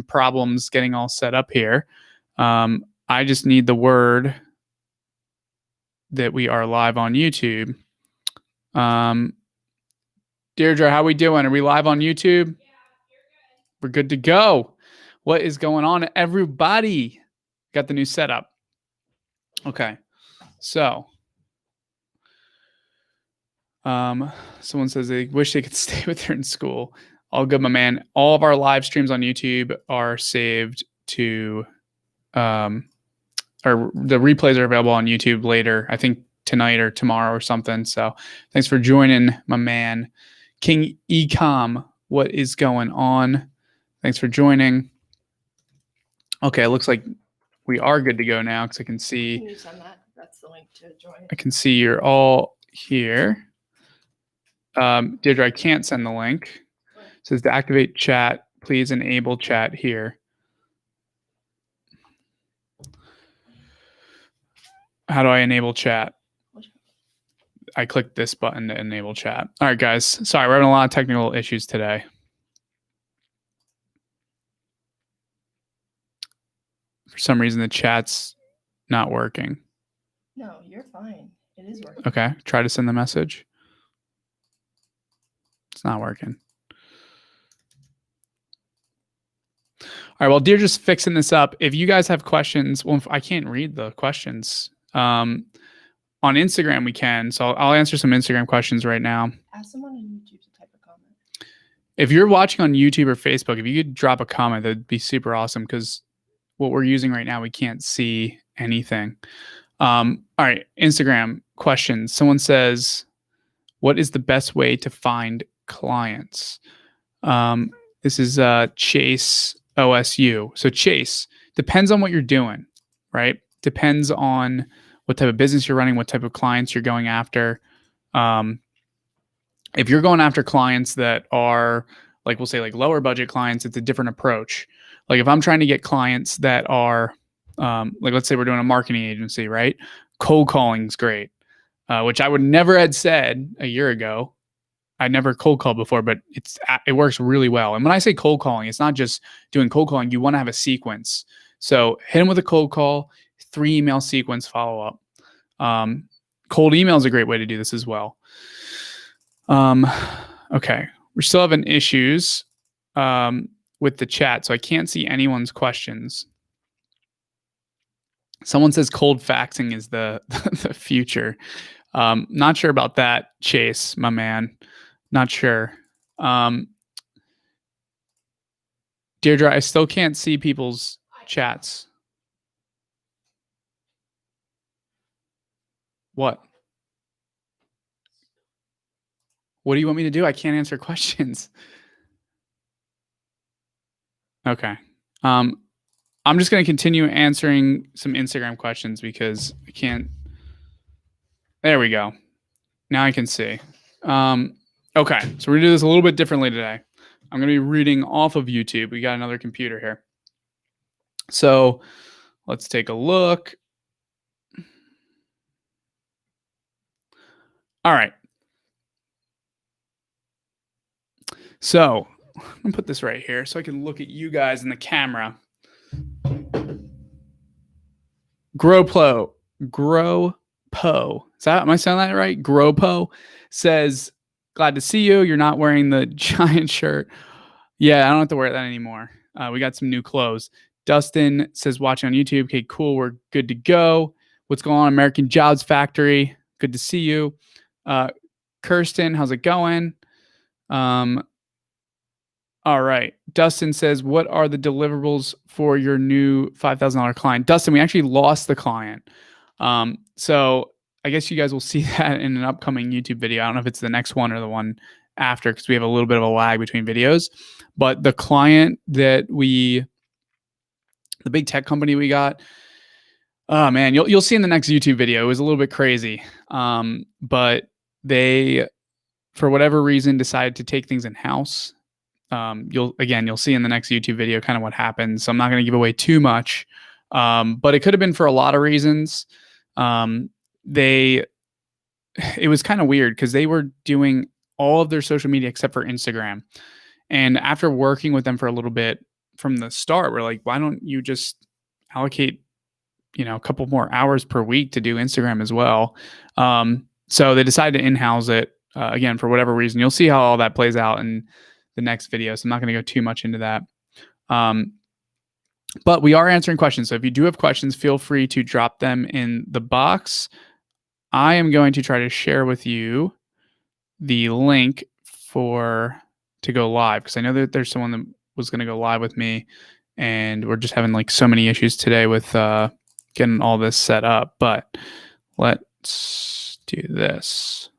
problems getting all set up here. I just need the word that we are live on YouTube. Deirdre, how we doing? Are we live on YouTube? Yeah, you're good. We're good to go. What is going on, everybody? Got the new setup. Okay, so someone says they wish they could stay with her in school. All good, my man. All of our live streams on YouTube are saved to, or the replays are available on YouTube later. I think tonight or tomorrow or something. So thanks for joining, my man. King Ecom, what is going on? Thanks for joining. Okay, it looks like we are good to go now because I can see. Can you send that? That's the link to join. I can see you're all here. Deirdre, I can't send the link. It says to activate chat, please enable chat here. How do I enable chat? I clicked this button to enable chat. All right, guys. Sorry, we're having a lot of technical issues today. For some reason, the chat's not working. No, you're fine. It is working. Okay, try to send the message. It's not working. All right, well, Deirdre's fixing this up. If you guys have questions, well, I can't read the questions. On Instagram, we can. So I'll answer some Instagram questions right now. Ask someone on YouTube to type a comment. If you're watching on YouTube or Facebook, if you could drop a comment, that'd be super awesome because what we're using right now, we can't see anything. All right, Instagram questions. Someone says, what is the best way to find clients? This is Chase OSU. So Chase, depends on what you're doing, right? Depends on what type of business you're running, what type of clients you're going after. If you're going after clients that are, like we'll say like lower budget clients, it's a different approach. Like if I'm trying to get clients that are, like let's say we're doing a marketing agency, right? Cold calling is great, which I would never had said a year ago. I never cold called before, but it works really well. And when I say cold calling, it's not just doing cold calling. You want to have a sequence. So hit them with a cold call, 3 email sequence follow up. Cold email is a great way to do this as well. Okay, we're still having issues with the chat, so I can't see anyone's questions. Someone says cold faxing is the future. Not sure about that, Chase, my man. Not sure. Deirdre, I still can't see people's chats. What? What do you want me to do? I can't answer questions. Okay. I'm just going to continue answering some Instagram questions because I can't. There we go. Now I can see. Okay, so we're going to do this a little bit differently today. I'm going to be reading off of YouTube. We got another computer here. So let's take a look. All right. So I'm going to put this right here so I can look at you guys in the camera. Gropo. Am I saying that right? Gropo says, glad to see you. You're not wearing the giant shirt. Yeah, I don't have to wear that anymore. We got some new clothes. Dustin says, watching on YouTube. Okay, cool. We're good to go. What's going on, American Jobs Factory? Good to see you. Kirsten, how's it going? All right. Dustin says, what are the deliverables for your new $5,000 client? Dustin, we actually lost the client. So I guess you guys will see that in an upcoming YouTube video. I don't know if it's the next one or the one after because we have a little bit of a lag between videos. But the client that the big tech company we got, oh man, you'll see in the next YouTube video. It was a little bit crazy. But they, for whatever reason, decided to take things in-house. You'll see in the next YouTube video kind of what happens. So I'm not going to give away too much. But it could have been for a lot of reasons. It was kind of weird because they were doing all of their social media except for Instagram. And after working with them for a little bit, from the start. We're like, why don't you just allocate, a couple more hours per week to do Instagram as well? So they decided to in-house it, again, for whatever reason. You'll see how all that plays out in the next video. So I'm not going to go too much into that. But we are answering questions. So if you do have questions, feel free to drop them in the box. I am going to try to share with you the link to go live, because I know that there's someone that was going to go live with me, and we're just having like so many issues today with getting all this set up. But let's do this.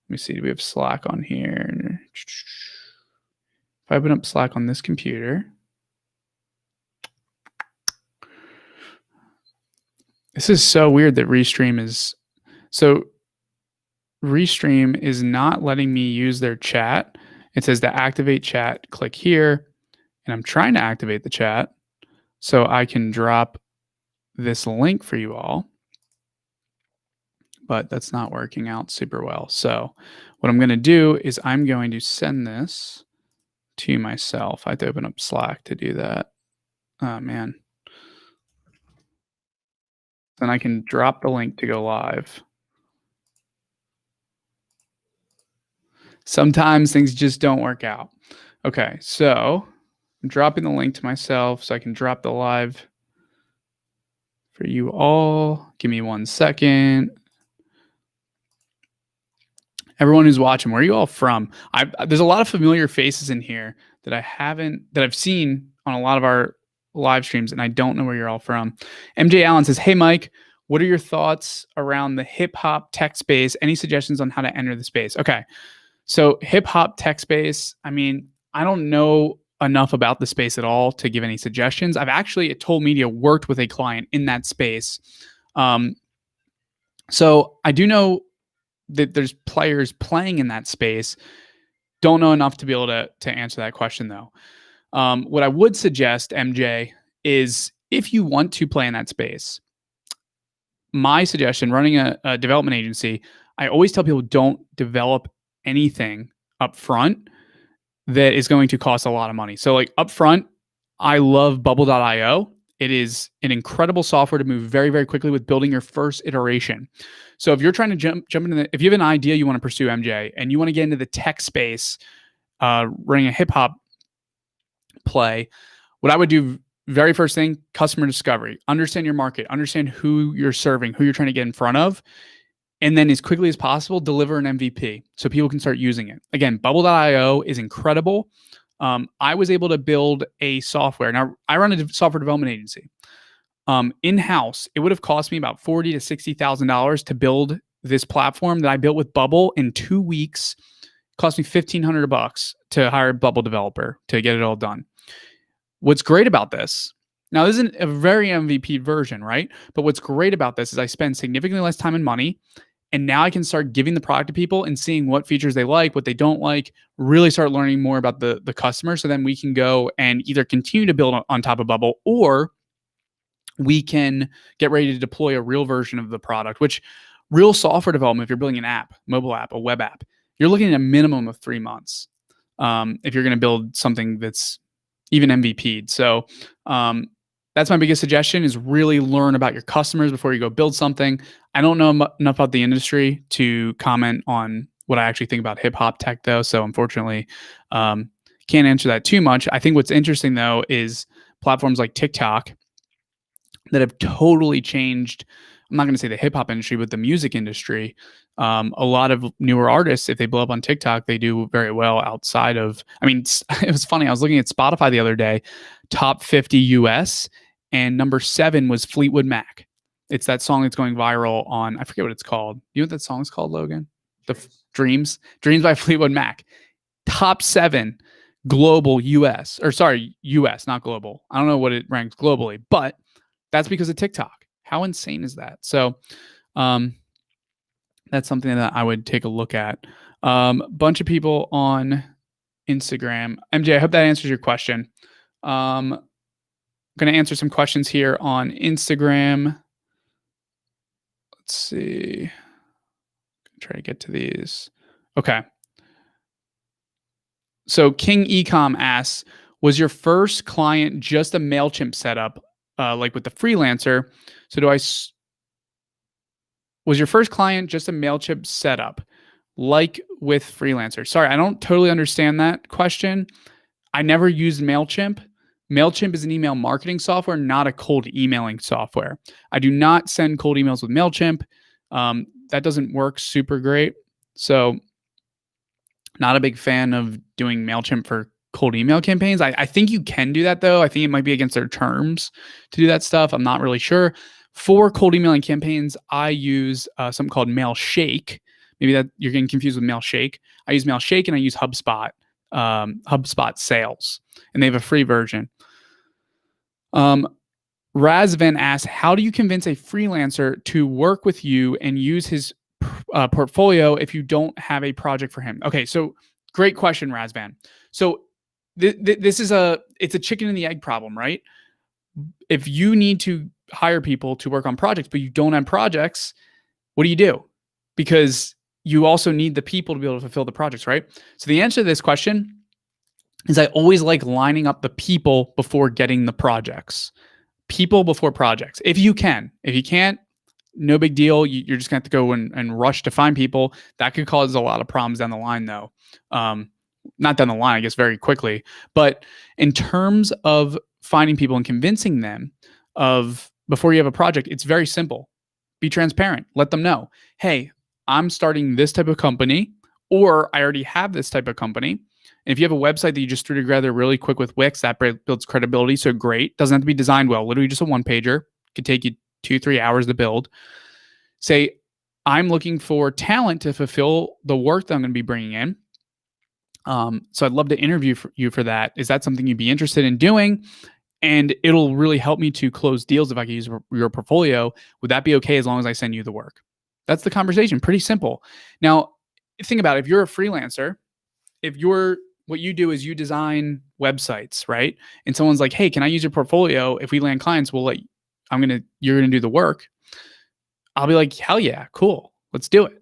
Let me see. Do we have Slack on here? If I open up Slack on this computer, this is so weird that Restream is not letting me use their chat. It says to activate chat, click here, and I'm trying to activate the chat so I can drop this link for you all, but that's not working out super well. So what I'm going to do is I'm going to send this to myself. I have to open up Slack to do that. Oh, man. Then I can drop the link to go live. Sometimes things just don't work out. Okay, so I'm dropping the link to myself so I can drop the live for you all. Give me 1 second. Everyone who's watching, where are you all from? There's a lot of familiar faces in here that I've seen on a lot of our live streams, and I don't know where you're all from. MJ Allen says, "Hey Mike, what are your thoughts around the hip hop tech space? Any suggestions on how to enter the space?" Okay, so hip hop tech space. I mean, I don't know enough about the space at all to give any suggestions. I've actually at Toll Media worked with a client in that space, so I do know that there's players playing in that space. Don't know enough to be able to answer that question though. What I would suggest, MJ, is if you want to play in that space, my suggestion, running a development agency, I always tell people don't develop anything up front that is going to cost a lot of money. So like up front, I love bubble.io. It is an incredible software to move very, very quickly with building your first iteration. So if you're trying to jump into if you have an idea you want to pursue, MJ, and you want to get into the tech space, running a hip hop play, what I would do very first thing, customer discovery, understand your market, understand who you're serving, who you're trying to get in front of, and then as quickly as possible, deliver an MVP so people can start using it. Again, bubble.io is incredible. I was able to build a software. Now, I run a software development agency. In-house, it would have cost me about $40,000 to $60,000 to build this platform that I built with Bubble in 2 weeks. It cost me $1,500 to hire a Bubble developer to get it all done. What's great about this, now this isn't a very MVP version, right? But what's great about this is I spend significantly less time and money, and now I can start giving the product to people and seeing what features they like, what they don't like, really start learning more about the customer. So then we can go and either continue to build on top of Bubble, or we can get ready to deploy a real version of the product, which real software development, if you're building an app, mobile app, a web app, you're looking at a minimum of 3 months if you're going to build something that's even MVP'd. So that's my biggest suggestion, is really learn about your customers before you go build something. I don't know enough about the industry to comment on what I actually think about hip hop tech though. So unfortunately, can't answer that too much. I think what's interesting though is platforms like TikTok that have totally changed. I'm not going to say the hip hop industry, but the music industry. A lot of newer artists, if they blow up on TikTok, they do very well outside of, I mean, it was funny. I was looking at Spotify the other day, top 50 US, and number 7 was Fleetwood Mac. It's that song that's going viral on, I forget what it's called. You know what that song's called, Logan? Dreams by Fleetwood Mac. Top 7 global US, US, not global. I don't know what it ranks globally, but that's because of TikTok. How insane is that? So that's something that I would take a look at. Bunch of people on Instagram. MJ, I hope that answers your question. I'm going to answer some questions here on Instagram. Let's see. Try to get to these. Okay. So King Ecom asks, Was your first client just a MailChimp setup, like with the freelancer? So was your first client just a MailChimp setup, like with freelancer? Sorry, I don't totally understand that question. I never used MailChimp. MailChimp is an email marketing software, not a cold emailing software. I do not send cold emails with MailChimp. That doesn't work super great. So, not a big fan of doing MailChimp for cold email campaigns. I think you can do that though. I think it might be against their terms to do that stuff. I'm not really sure. For cold emailing campaigns, I use something called Mailshake. Maybe that you're getting confused with Mailshake. I use Mailshake and I use HubSpot, HubSpot Sales, and they have a free version. Razvan asks, how do you convince a freelancer to work with you and use his portfolio if you don't have a project for him? Okay, so great question, Razvan. So this is it's a chicken and the egg problem, right? If you need to hire people to work on projects, but you don't have projects, what do you do? Because you also need the people to be able to fulfill the projects, right? So the answer to this question is I always like lining up the people before getting the projects. People before projects. If you can. If you can't, no big deal. You're just going to have to go and rush to find people. That could cause a lot of problems down the line, though. Not down the line, I guess, very quickly. But in terms of finding people and convincing them of before you have a project, it's very simple. Be transparent. Let them know, hey, I'm starting this type of company, or I already have this type of company. And if you have a website that you just threw together really quick with Wix, that builds credibility. So great. Doesn't have to be designed well. Literally just a one pager. Could take you 2-3 hours to build. Say, I'm looking for talent to fulfill the work that I'm going to be bringing in. So I'd love to interview you for that. Is that something you'd be interested in doing? And it'll really help me to close deals if I can use your portfolio. Would that be okay as long as I send you the work? That's the conversation. Pretty simple. Now, think about it. If you're a freelancer, what you do is you design websites, right? And someone's like, hey, can I use your portfolio? If we land clients, you're gonna do the work. I'll be like, hell yeah, cool. Let's do it.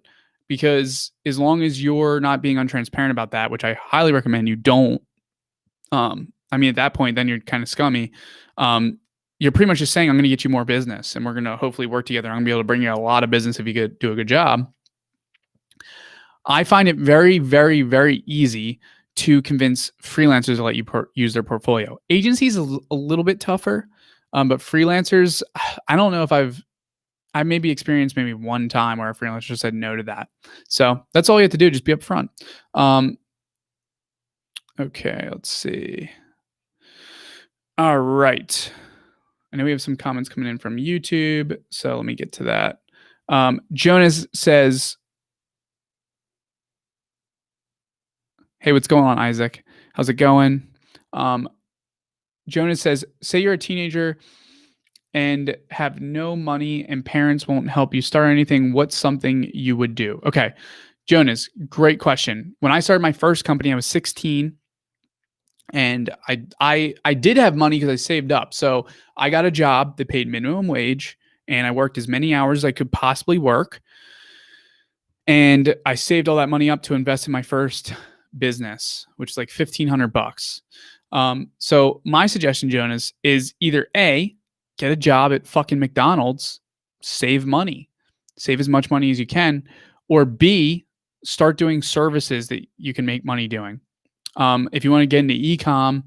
Because as long as you're not being untransparent about that, which I highly recommend you don't, at that point, then you're kind of scummy. You're pretty much just saying, I'm going to get you more business and we're going to hopefully work together. I'm going to be able to bring you a lot of business if you could do a good job. I find it very, very, very easy to convince freelancers to let you use their portfolio. Agencies a little bit tougher, but freelancers, I don't know if I maybe experienced maybe one time where a freelancer said no to that. So that's all you have to do. Just be upfront. Okay, let's see. All right. I know we have some comments coming in from YouTube, so let me get to that. Jonas says, hey, what's going on, Isaac? How's it going? Jonas says, say you're a teenager and have no money and parents won't help you start anything. What's something you would do? Okay, Jonas, great question. When I started my first company, I was 16. And I did have money because I saved up. So I got a job that paid minimum wage and I worked as many hours as I could possibly work. And I saved all that money up to invest in my first business, which is like $1,500. So my suggestion, Jonas, is either A, get a job at fucking McDonald's, save money, save as much money as you can, or B, start doing services that you can make money doing. If you want to get into e-com,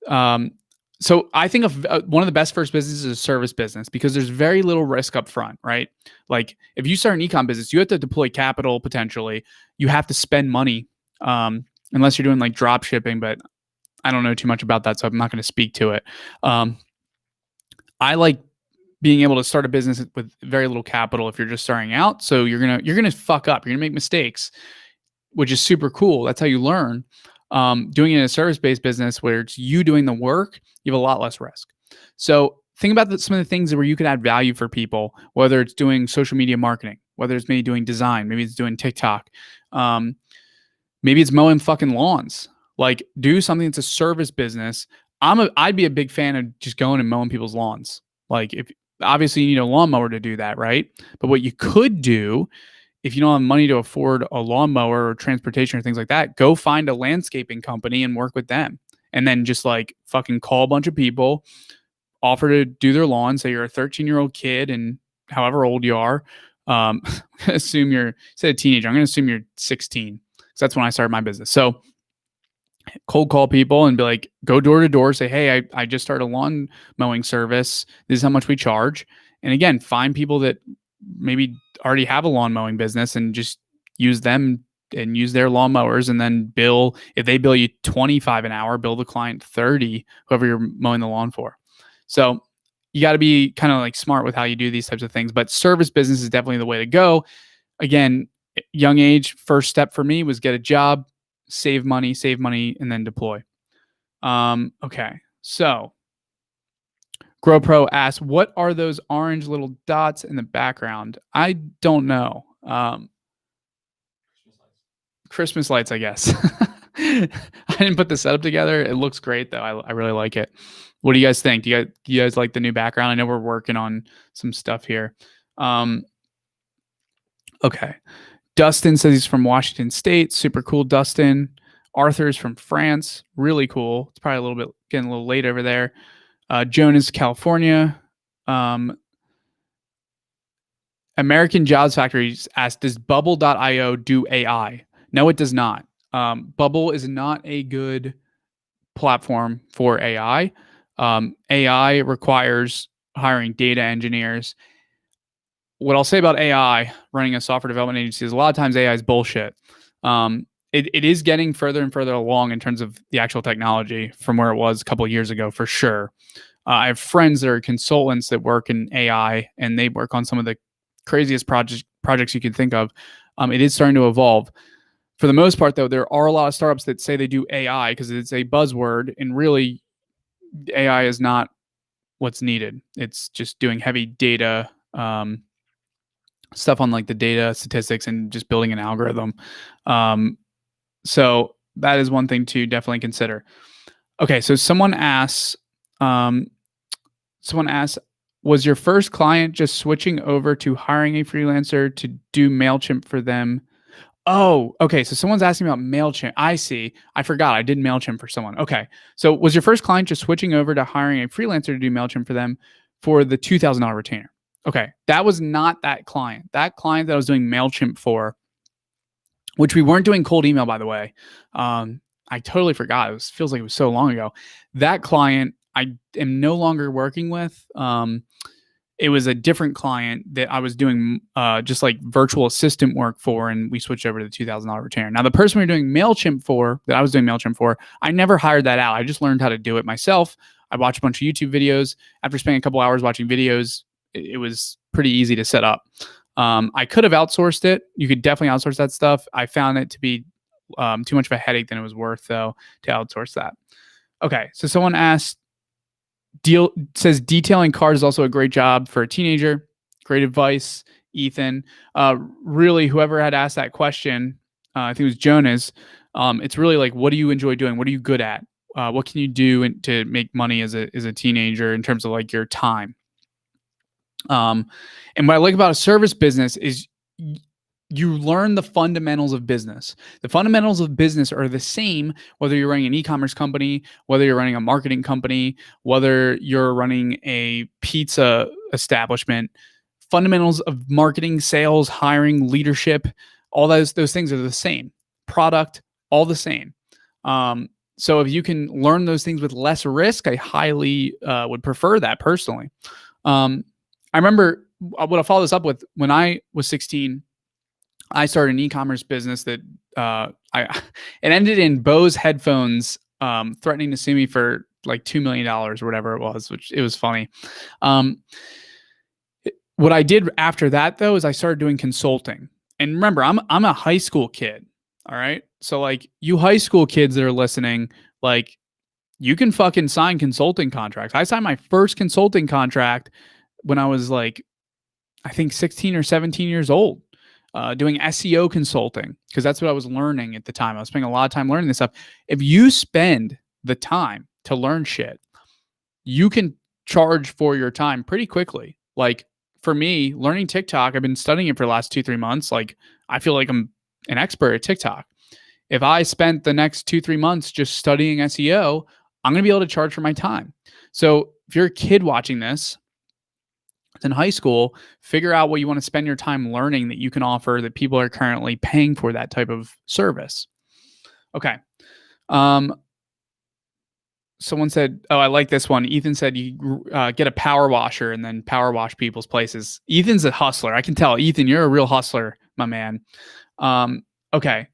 so I think one of the best first businesses is a service business because there's very little risk up front, right? Like if you start an e-com business, you have to deploy capital potentially. You have to spend money, unless you're doing like drop shipping, but I don't know too much about that, so I'm not going to speak to it. I like being able to start a business with very little capital if you're just starting out. So you're gonna fuck up. You're gonna make mistakes, which is super cool. That's how you learn. Doing it in a service-based business where it's you doing the work, you have a lot less risk. So think about some of the things where you could add value for people, whether it's doing social media marketing, whether it's maybe doing design, maybe it's doing TikTok, maybe it's mowing fucking lawns. Like do something that's a service business. I'd be a big fan of just going and mowing people's lawns. Like if obviously you need a lawnmower to do that, right? But what you could do if you don't have money to afford a lawnmower or transportation or things like that, go find a landscaping company and work with them and then just like fucking call a bunch of people, offer to do their lawn. Say you're a 13-year-old kid and however old you are. Assume you're, say, a teenager. I'm going to assume you're 16 because that's when I started my business. So cold call people and be like, go door to door, say, hey, I just started a lawn mowing service. This is how much we charge. And again, find people that maybe already have a lawn mowing business and just use them and use their lawn mowers, and then bill, if they bill you 25 an hour, bill the client 30, whoever you're mowing the lawn for. So you got to be kind of like smart with how you do these types of things, but service business is definitely the way to go. Again, young age, first step for me was get a job, save money, and then deploy. Okay. So GrowPro asks, what are those orange little dots in the background? I don't know. Christmas lights, I guess. I didn't put the setup together. It looks great though. I really like it. What do you guys think? Do you guys like the new background? I know we're working on some stuff here. Okay. Dustin says he's from Washington State. Super cool, Dustin. Arthur's from France. Really cool. It's probably getting a little late over there. Jonas, California. American Jobs Factory asked, does Bubble.io do AI? No, it does not. Bubble is not a good platform for AI. AI requires hiring data engineers. What I'll say about AI running a software development agency is a lot of times AI is bullshit. It is getting further and further along in terms of the actual technology from where it was a couple of years ago, for sure. I have friends that are consultants that work in AI, and they work on some of the craziest projects you can think of. It is starting to evolve. For the most part, though, there are a lot of startups that say they do AI because it's a buzzword, and really, AI is not what's needed. It's just doing heavy data stuff on like the data statistics and just building an algorithm. So that is one thing to definitely consider. Okay, so someone asks, was your first client just switching over to hiring a freelancer to do MailChimp for them? Oh, okay. So someone's asking about MailChimp. I see. I forgot I did MailChimp for someone. Okay. So was your first client just switching over to hiring a freelancer to do MailChimp for them for the $2,000 retainer? Okay. That was not that client. That client that I was doing MailChimp for, which we weren't doing cold email, by the way. I totally forgot. It feels like it was so long ago. That client I am no longer working with. It was a different client that I was doing just like virtual assistant work for, and we switched over to the $2,000 retainer. Now, the person we were doing MailChimp for, that I was doing MailChimp for, I never hired that out. I just learned how to do it myself. I watched a bunch of YouTube videos. After spending a couple hours watching videos, it was pretty easy to set up. I could have outsourced it. You could definitely outsource that stuff. I found it to be too much of a headache than it was worth, though, to outsource that. Okay, so someone asked, says detailing cars is also a great job for a teenager. Great advice, Ethan. Really, whoever had asked that question, I think it was Jonas. It's really like, what do you enjoy doing? What are you good at? What can you do to make money as a teenager in terms of like your time? And what I like about a service business is you learn the fundamentals of business. The fundamentals of business are the same whether you're running an e-commerce company, whether you're running a marketing company, whether you're running a pizza establishment. Fundamentals of marketing, sales, hiring, leadership, all those things are the same. Product, all the same. So if you can learn those things with less risk, I highly would prefer that personally. I remember what I'll follow this up with. When I was 16, I started an e-commerce business that it ended in Bose headphones threatening to sue me for like $2 million or whatever it was, which it was funny. What I did after that, though, is I started doing consulting. And remember, I'm a high school kid. All right. So like you high school kids that are listening, like you can fucking sign consulting contracts. I signed my first consulting contract when I was like, I think 16 or 17 years old. Doing SEO consulting, because that's what I was learning at the time. I was spending a lot of time learning this stuff. If you spend the time to learn shit, you can charge for your time pretty quickly. Like for me, learning TikTok, I've been studying it for the last 2-3 months. Like I feel like I'm an expert at TikTok. If I spent the next 2-3 months just studying SEO, I'm going to be able to charge for my time. So if you're a kid watching this, it's in high school, figure out what you want to spend your time learning that you can offer that people are currently paying for that type of service. Okay. Someone said, oh, I like this one. Ethan said you get a power washer and then power wash people's places. Ethan's a hustler. I can tell. Ethan, you're a real hustler, my man. Okay.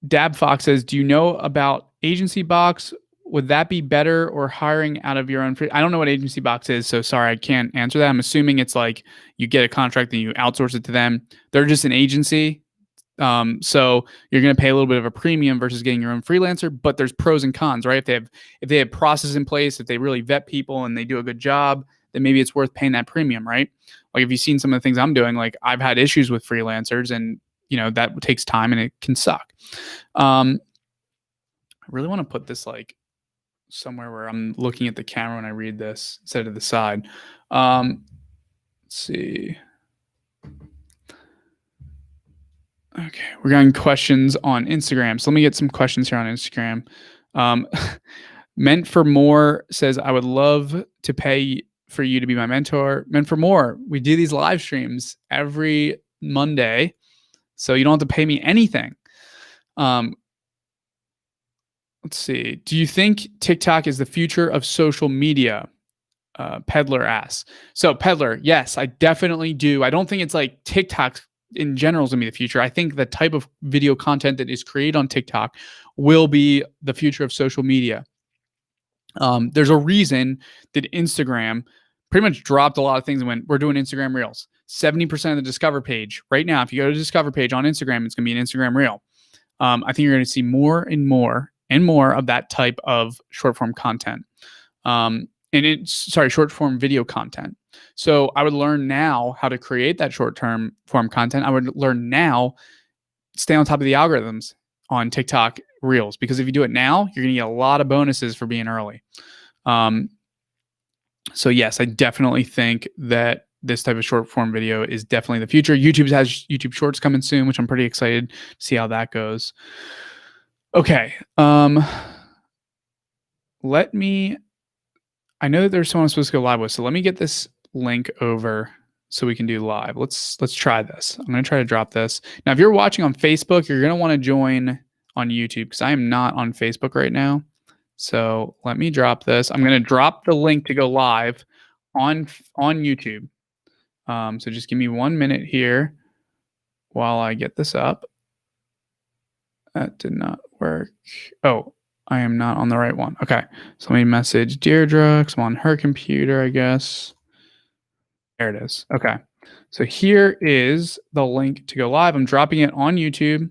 Dab Fox says, do you know about Agency Box? Would that be better or hiring out of your own? I don't know what Agency Box is, so sorry, I can't answer that. I'm assuming it's like you get a contract and you outsource it to them. They're just an agency. So you're going to pay a little bit of a premium versus getting your own freelancer, but there's pros and cons, right? If they have processes in place, if they really vet people and they do a good job, then maybe it's worth paying that premium, right? Like if you've seen some of the things I'm doing, like I've had issues with freelancers and that takes time and it can suck. I really want to put this like somewhere where I'm looking at the camera when I read this instead of the side. Let's see. Okay, we're getting questions on Instagram. So let me get some questions here on Instagram. Meant for More says, I would love to pay for you to be my mentor. Meant for More, we do these live streams every Monday, so you don't have to pay me anything. Let's see. Do you think TikTok is the future of social media? Peddler asks. So Peddler, yes, I definitely do. I don't think it's like TikTok in general is going to be the future. I think the type of video content that is created on TikTok will be the future of social media. There's a reason that Instagram pretty much dropped a lot of things and went, we're doing Instagram Reels. 70% of the Discover page right now, if you go to the Discover page on Instagram, it's going to be an Instagram Reel. I think you're going to see more and more and more of that type of short form content. Short form video content. So I would learn now how to create that short term form content. I would learn now, stay on top of the algorithms on TikTok Reels, because if you do it now, you're going to get a lot of bonuses for being early. So yes, I definitely think that this type of short form video is definitely the future. YouTube has YouTube Shorts coming soon, which I'm pretty excited to see how that goes. Okay. I know that there's someone I'm supposed to go live with, so let me get this link over so we can do live. Let's try this. I'm going to try to drop this. Now, if you're watching on Facebook, you're going to want to join on YouTube because I am not on Facebook right now. So let me drop this. I'm going to drop the link to go live on YouTube. So just give me 1 minute here while I get this up. That did not work. Oh, I am not on the right one. Okay. So let me message Deirdre because I'm on her computer, I guess. There it is. Okay. So here is the link to go live. I'm dropping it on YouTube.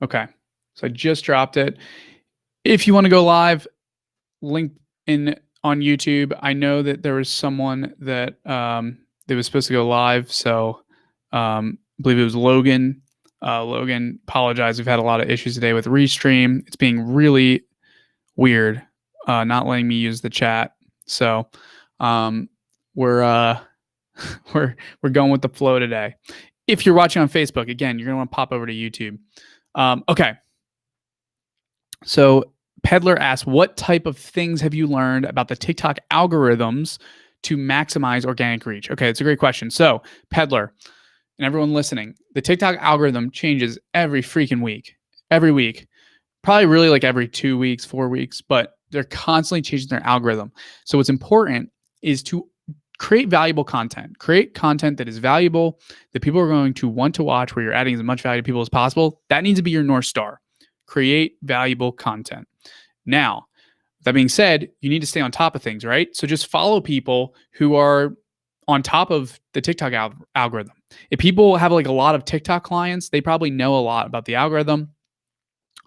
Okay. So I just dropped it. If you want to go live, link in on YouTube. I know that there was someone that was supposed to go live. So I believe it was Logan. Logan, apologize. We've had a lot of issues today with Restream. It's being really weird, not letting me use the chat. So we're going with the flow today. If you're watching on Facebook, again, you're going to want to pop over to YouTube. Okay. So Peddler asks, what type of things have you learned about the TikTok algorithms to maximize organic reach? Okay, it's a great question. So Peddler and everyone listening, the TikTok algorithm changes every freaking week, every week, probably really like every 2 weeks, 4 weeks, but they're constantly changing their algorithm. So what's important is to create valuable content, create content that is valuable, that people are going to want to watch, where you're adding as much value to people as possible. That needs to be your North Star. Create valuable content. Now, that being said, you need to stay on top of things, right? So just follow people who are on top of the TikTok algorithm. If people have like a lot of TikTok clients, they probably know a lot about the algorithm.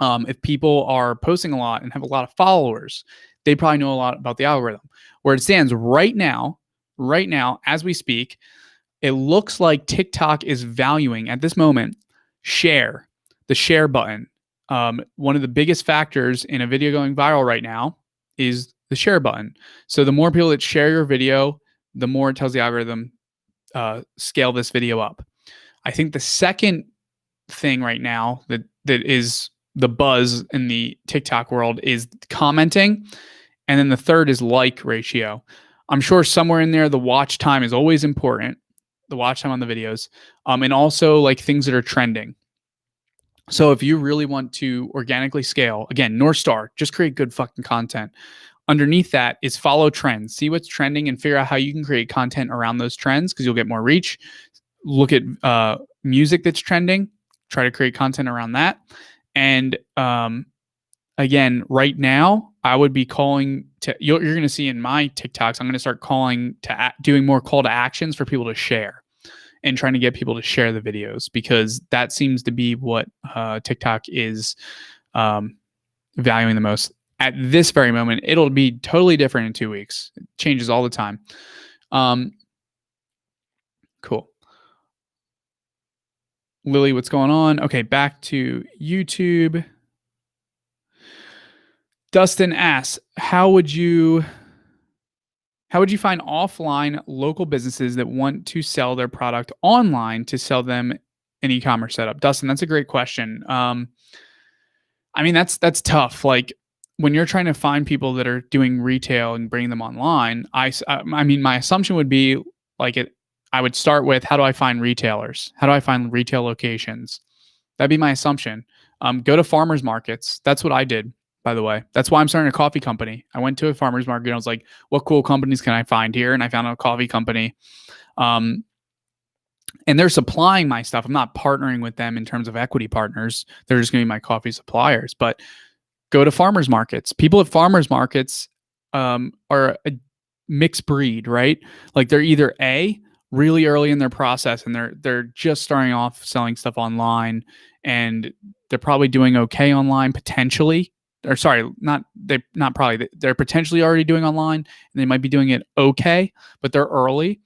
If people are posting a lot and have a lot of followers, they probably know a lot about the algorithm. Where it stands right now, as we speak, it looks like TikTok is valuing at this moment the share button. One of the biggest factors in a video going viral right now is the share button. So the more people that share your video, the more it tells the algorithm, scale this video up. I think the second thing right now that is the buzz in the TikTok world is commenting. And then the third is like ratio. I'm sure somewhere in there, the watch time is always important, the watch time on the videos, and also like things that are trending. So if you really want to organically scale, again, North Star, just create good fucking content. Underneath that is follow trends, see what's trending and figure out how you can create content around those trends because you'll get more reach. Look at music that's trending, try to create content around that. And again, right now, I would be calling to, you're going to see in my TikToks, I'm going to start calling to doing more call to actions for people to share and trying to get people to share the videos because that seems to be what TikTok is valuing the most. At this very moment, it'll be totally different in 2 weeks. It changes all the time. Cool. Lily, what's going on? Okay, back to YouTube. Dustin asks, how would you find offline local businesses that want to sell their product online to sell them an e-commerce setup? Dustin, that's a great question. I mean, that's tough. Like when you're trying to find people that are doing retail and bring them online, I mean, my assumption would be like I would start with, how do I find retailers? How do I find retail locations? That'd be my assumption. Go to farmers markets. That's what I did, by the way. That's why I'm starting a coffee company. I went to a farmers market and I was like, what cool companies can I find here? And I found a coffee company. And they're supplying my stuff. I'm not partnering with them in terms of equity partners. They're just going to be my coffee suppliers. But go to farmers markets. People at farmers markets are a mixed breed, right? Like they're either really early in their process and they're just starting off selling stuff online and they're probably doing okay online potentially. Or sorry, they're potentially already doing online and they might be doing it okay, but they're early.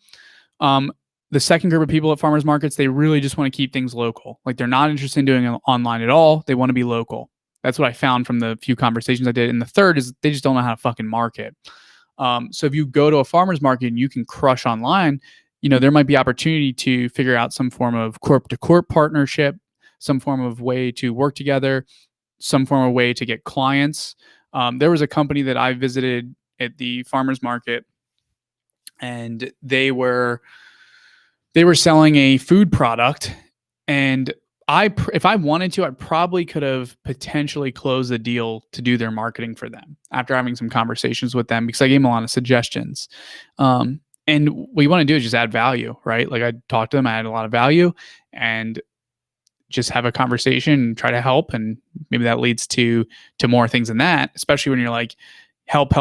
The second group of people at farmers markets, they really just want to keep things local. Like they're not interested in doing it online at all. They want to be local. That's what I found from the few conversations I did. And the third is they just don't know how to fucking market. So if you go to a farmer's market and you can crush online, there might be opportunity to figure out some form of corp to corp partnership, some form of way to work together, some form of way to get clients. There was a company that I visited at the farmer's market and they were selling a food product, and if I wanted to, I probably could have potentially closed the deal to do their marketing for them after having some conversations with them because I gave them a lot of suggestions. And what you want to do is just add value, right? Like I talked to them, I had a lot of value, and just have a conversation and try to help, and maybe that leads to more things than that. Especially when you're like, help,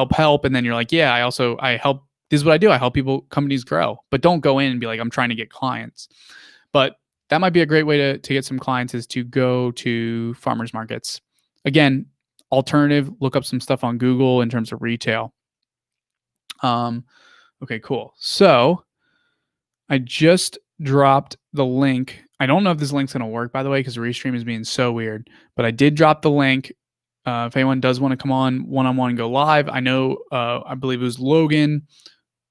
and then you're like, yeah, I help. This is what I do. I help companies grow, but don't go in and be like, I'm trying to get clients. But that might be a great way to get some clients is to go to farmers markets. Again, alternative, look up some stuff on Google in terms of retail. Okay, cool. So I just dropped the link. I don't know if this link's going to work, by the way, because Restream is being so weird, but I did drop the link. If anyone does want to come on one-on-one and go live, I know, I believe it was Logan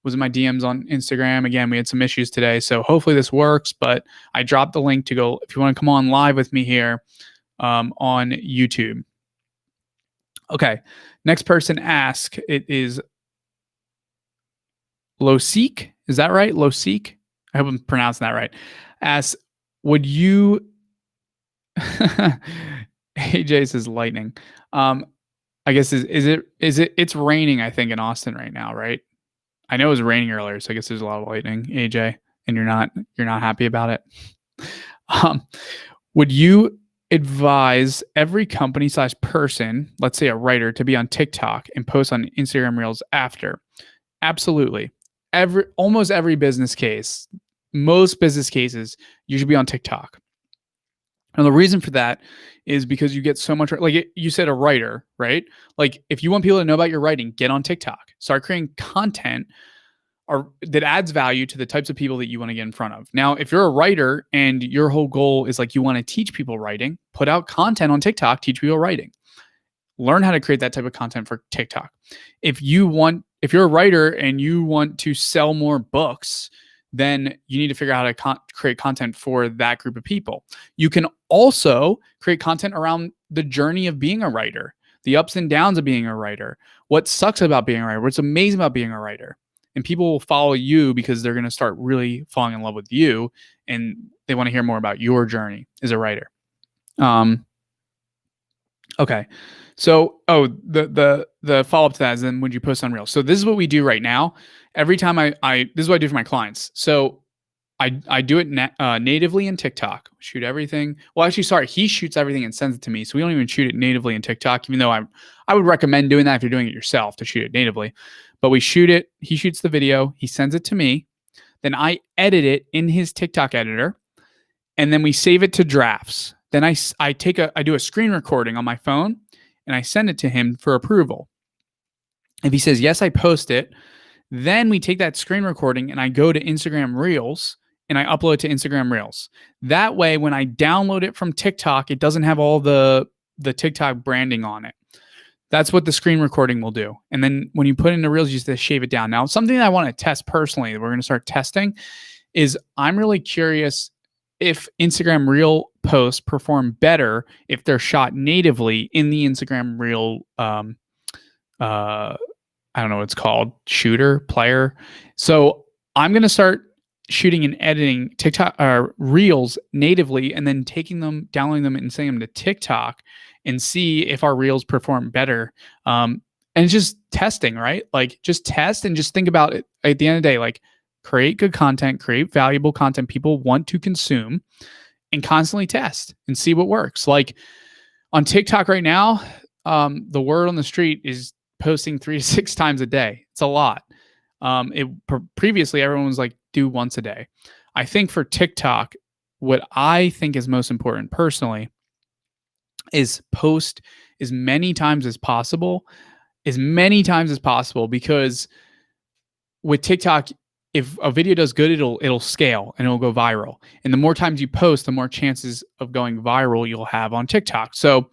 was in my DMs on Instagram. Again, we had some issues today, so hopefully this works, but I dropped the link to go if you want to come on live with me here on YouTube. Okay, next person ask. It is Losik. Is that right? Losik? I hope I'm pronouncing that right. Asks, would you... AJ says lightning. I guess it's raining, I think, in Austin right now, right? I know it was raining earlier, so I guess there's a lot of lightning, AJ, and you're not happy about it. Would you advise every company/person, let's say a writer, to be on TikTok and post on Instagram Reels after? Absolutely. Almost every business case, most business cases, you should be on TikTok. And the reason for that is because you get so much, like you said, a writer, right? Like if you want people to know about your writing, get on TikTok, start creating content that adds value to the types of people that you want to get in front of. Now, if you're a writer and your whole goal is like you want to teach people writing, put out content on TikTok, teach people writing. Learn how to create that type of content for TikTok. If you're a writer and you want to sell more books, then you need to figure out how to create content for that group of people. You can also create content around the journey of being a writer, the ups and downs of being a writer, what sucks about being a writer, what's amazing about being a writer. And people will follow you because they're going to start really falling in love with you, and they want to hear more about your journey as a writer. Okay. So, the follow-up to that is then when you post on Reels. So this is what we do right now. Every time this is what I do for my clients. So I do it natively in TikTok. Shoot everything. Well, actually, sorry, he shoots everything and sends it to me. So we don't even shoot it natively in TikTok, even though I would recommend doing that if you're doing it yourself to shoot it natively. But we shoot it. He shoots the video. He sends it to me. Then I edit it in his TikTok editor, and then we save it to drafts. Then I do a screen recording on my phone, and I send it to him for approval. If he says yes, I post it. Then we take that screen recording and I go to Instagram Reels and I upload it to Instagram Reels. That way, when I download it from TikTok, it doesn't have all the TikTok branding on it. That's what the screen recording will do. And then when you put it into Reels, you just have to shave it down. Now, something that I want to test personally, that we're going to start testing, is I'm really curious if Instagram Reel posts perform better if they're shot natively in the Instagram Reel, I don't know what it's called, shooter, player. So I'm going to start shooting and editing TikTok Reels natively, and then taking them, downloading them, and sending them to TikTok, and see if our Reels perform better. And it's just testing, right? Like, just test and just think about it. At the end of the day, like, create good content, create valuable content people want to consume, and constantly test and see what works. Like on TikTok right now, the word on the street is posting 3 to 6 times a day. It's a lot. Previously, everyone was like, do once a day. I think for TikTok, what I think is most important personally is post as many times as possible, because with TikTok, if a video does good, it'll scale and it'll go viral. And the more times you post, the more chances of going viral you'll have on TikTok. So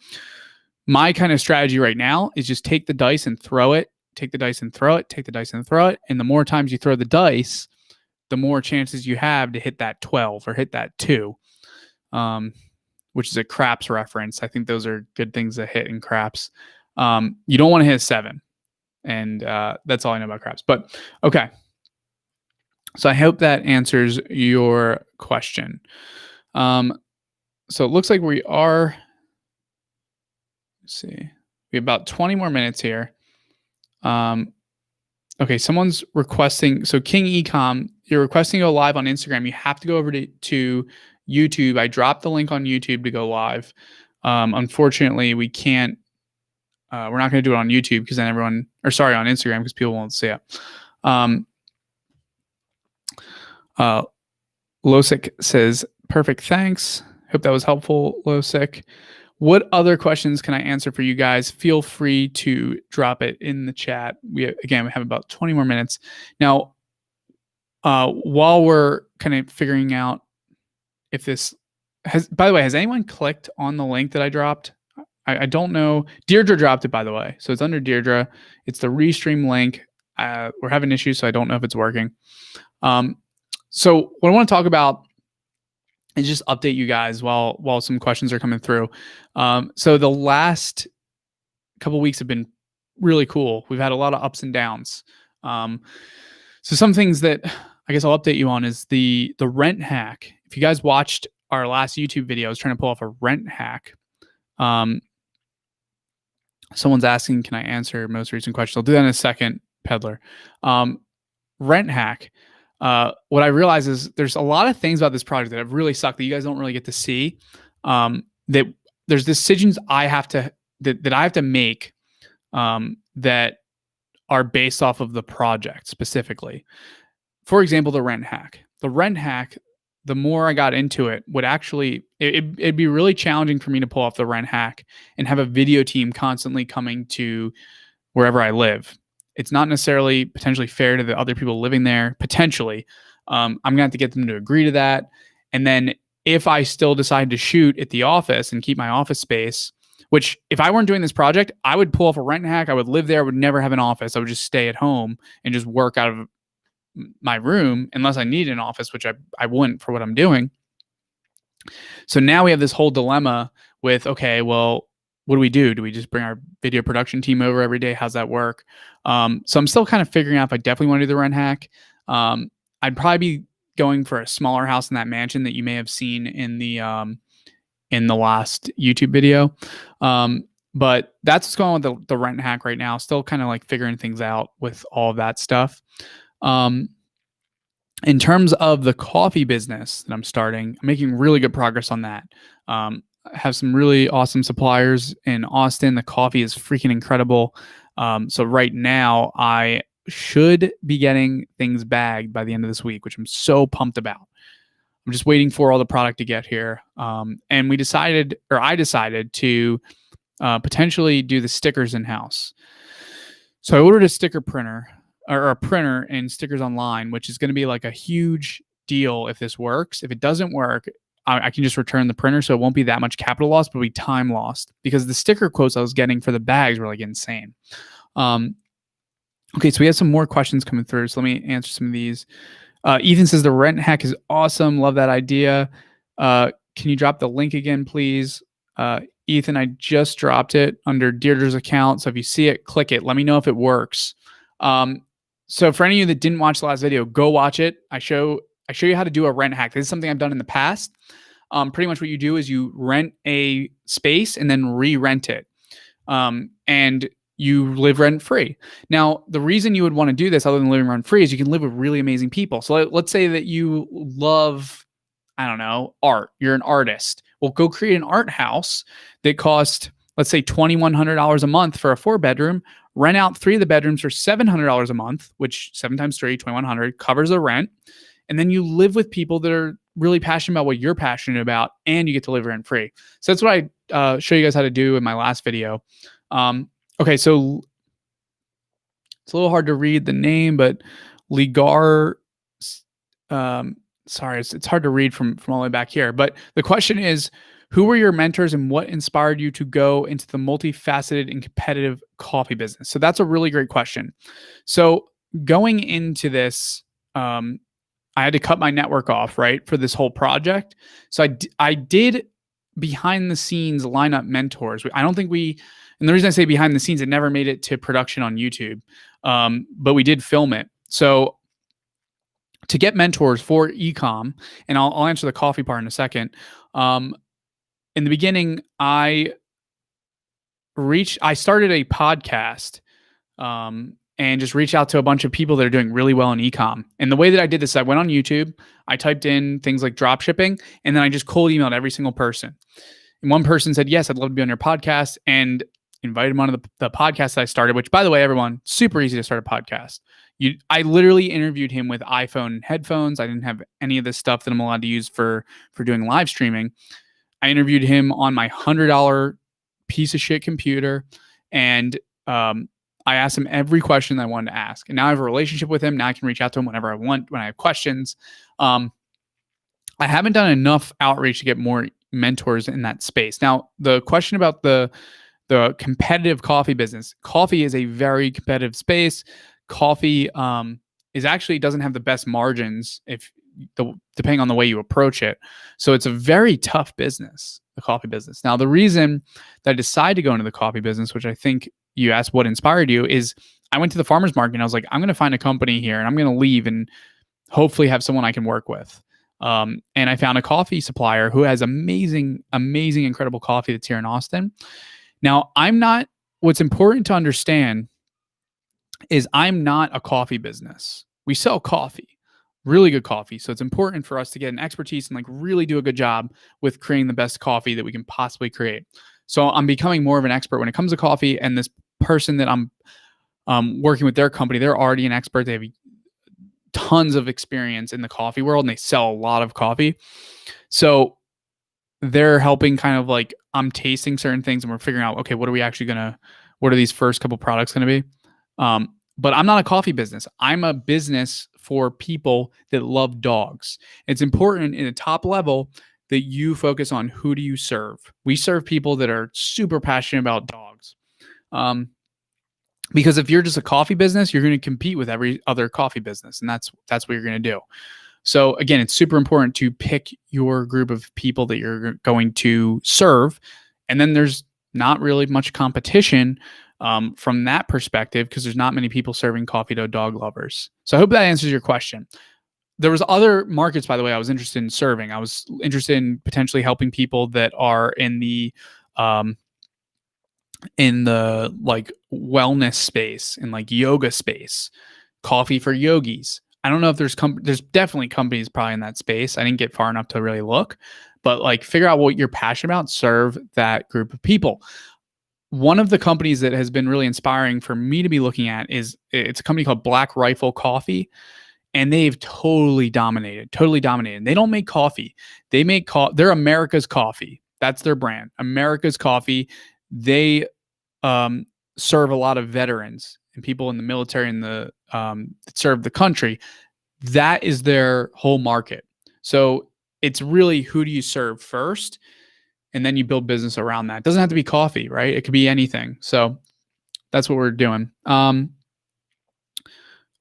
my kind of strategy right now is just take the dice and throw it, take the dice and throw it, take the dice and throw it. And the more times you throw the dice, the more chances you have to hit that 12 or hit that 2, which is a craps reference. I think those are good things to hit in craps. You don't want to hit a 7. And that's all I know about craps. But okay. So I hope that answers your question. So it looks like we are, let's see, we have about 20 more minutes here. Okay, someone's requesting, so King Ecom, you're requesting to go live on Instagram. You have to go over to YouTube. I dropped the link on YouTube to go live. Unfortunately, we can't, we're not going to do it on YouTube because then on Instagram because people won't see it. Losik says, perfect, thanks. Hope that was helpful, Losik. What other questions can I answer for you guys? Feel free to drop it in the chat. We have about 20 more minutes. Now, while we're kind of figuring out if this has, by the way, has anyone clicked on the link that I dropped? I don't know. Deirdre dropped it, by the way. So it's under Deirdre. It's the Restream link. We're having issues, so I don't know if it's working. So what I want to talk about is just update you guys while some questions are coming through. So the last couple of weeks have been really cool. We've had a lot of ups and downs. So some things that I guess I'll update you on is the rent hack. If you guys watched our last YouTube video, I was trying to pull off a rent hack. Someone's asking, can I answer most recent question? I'll do that in a second, Peddler. Rent hack. What I realize is there's a lot of things about this project that have really sucked that you guys don't really get to see. That there's decisions I have to make that are based off of the project specifically. For example, the rent hack. The rent hack, the more I got into it, would actually it'd be really challenging for me to pull off the rent hack and have a video team constantly coming to wherever I live. It's not necessarily potentially fair to the other people living there. Potentially, I'm gonna have to get them to agree to that. And then if I still decide to shoot at the office and keep my office space, which if I weren't doing this project, I would pull off a rent hack. I would live there. I would never have an office. I would just stay at home and just work out of my room unless I need an office, which I wouldn't for what I'm doing. So now we have this whole dilemma with, okay, well, what do we do? Do we just bring our video production team over every day? How's that work? So I'm still kind of figuring out if I definitely want to do the rent hack. I'd probably be going for a smaller house in that mansion that you may have seen in the last YouTube video. But that's what's going on with the rent hack right now. Still kind of like figuring things out with all of that stuff. In terms of the coffee business that I'm starting, I'm making really good progress on that. I have some really awesome suppliers in Austin. The coffee is freaking incredible. So right now I should be getting things bagged by the end of this week, which I'm so pumped about. I'm just waiting for all the product to get here. And I decided to potentially do the stickers in-house. So I ordered a sticker printer or a printer and stickers online, which is going to be like a huge deal if this works. If it doesn't work, I can just return the printer, so it won't be that much capital loss, but it'll be time lost because the sticker quotes I was getting for the bags were like insane. Okay, so we have some more questions coming through, so let me answer some of these. Ethan says the rent hack is awesome. Love that idea. Can you drop the link again, please? Ethan, I just dropped it under Deirdre's account. So if you see it, click it. Let me know if it works. So for any of you that didn't watch the last video, go watch it. I show you how to do a rent hack. This is something I've done in the past. Pretty much what you do is you rent a space and then re-rent it. And you live rent free. Now, the reason you would want to do this other than living rent free is you can live with really amazing people. So let's say that you love, I don't know, art. You're an artist. Well, go create an art house that costs, let's say, $2,100 a month for a 4-bedroom. Rent out 3 of the bedrooms for $700 a month, which 7 times 3, 2,100, covers the rent. And then you live with people that are really passionate about what you're passionate about, and you get to live rent free. So that's what I show you guys how to do in my last video. Okay, so it's a little hard to read the name, but Ligar, sorry, it's hard to read from all the way back here. But the question is, who were your mentors and what inspired you to go into the multifaceted and competitive coffee business? So that's a really great question. So going into this, I had to cut my network off, right, for this whole project. So I did behind the scenes line up mentors. I don't think and the reason I say behind the scenes, it never made it to production on YouTube, but we did film it. So to get mentors for ecom, and I'll answer the coffee part in a second. In the beginning, I started a podcast and just reached out to a bunch of people that are doing really well in ecom. And the way that I did this, I went on YouTube, I typed in things like drop shipping, and then I just cold emailed every single person. And one person said, yes, I'd love to be on your podcast, and invited them onto the podcast that I started, which, by the way, everyone, super easy to start a podcast. I literally interviewed him with iPhone headphones. I didn't have any of this stuff that I'm allowed to use for doing live streaming. I interviewed him on my $100 piece of shit computer, and I asked him every question I wanted to ask. And now I have a relationship with him. Now I can reach out to him whenever I want, when I have questions. I haven't done enough outreach to get more mentors in that space. Now, the question about the competitive coffee business. Coffee is a very competitive space. Coffee doesn't have the best margins depending on the way you approach it. So it's a very tough business, the coffee business. Now, the reason that I decided to go into the coffee business, which I think you asked what inspired you, is I went to the farmer's market and I was like, I'm going to find a company here and I'm going to leave and hopefully have someone I can work with. And I found a coffee supplier who has amazing, incredible coffee that's here in Austin. Now, what's important to understand is I'm not a coffee business. We sell coffee, really good coffee. So it's important for us to get an expertise and like really do a good job with creating the best coffee that we can possibly create. So I'm becoming more of an expert when it comes to coffee. And this person that I'm working with, their company, they're already an expert. They have tons of experience in the coffee world and they sell a lot of coffee. So they're helping kind of like, I'm tasting certain things and we're figuring out, okay, what are these first couple products going to be? But I'm not a coffee business. I'm a business for people that love dogs. It's important in a top level that you focus on who do you serve. We serve people that are super passionate about dogs. Because if you're just a coffee business, you're going to compete with every other coffee business, and that's what you're going to do. So again, it's super important to pick your group of people that you're going to serve, and then there's not really much competition from that perspective because there's not many people serving coffee to dog lovers. So I hope that answers your question. There was other markets, by the way, I was interested in serving. I was interested in potentially helping people that are in the like wellness space, in like yoga space, coffee for yogis. I don't know if there's definitely companies probably in that space. I didn't get far enough to really look, but like figure out what you're passionate about, serve that group of people. One of the companies that has been really inspiring for me to be looking at it's a company called Black Rifle Coffee, and they've totally dominated. They don't make coffee. They're America's Coffee. That's their brand, America's Coffee. They serve a lot of veterans and people in the military and that serve the country. That is their whole market. So it's really, who do you serve first? And then you build business around that. It doesn't have to be coffee, right? It could be anything. So that's what we're doing.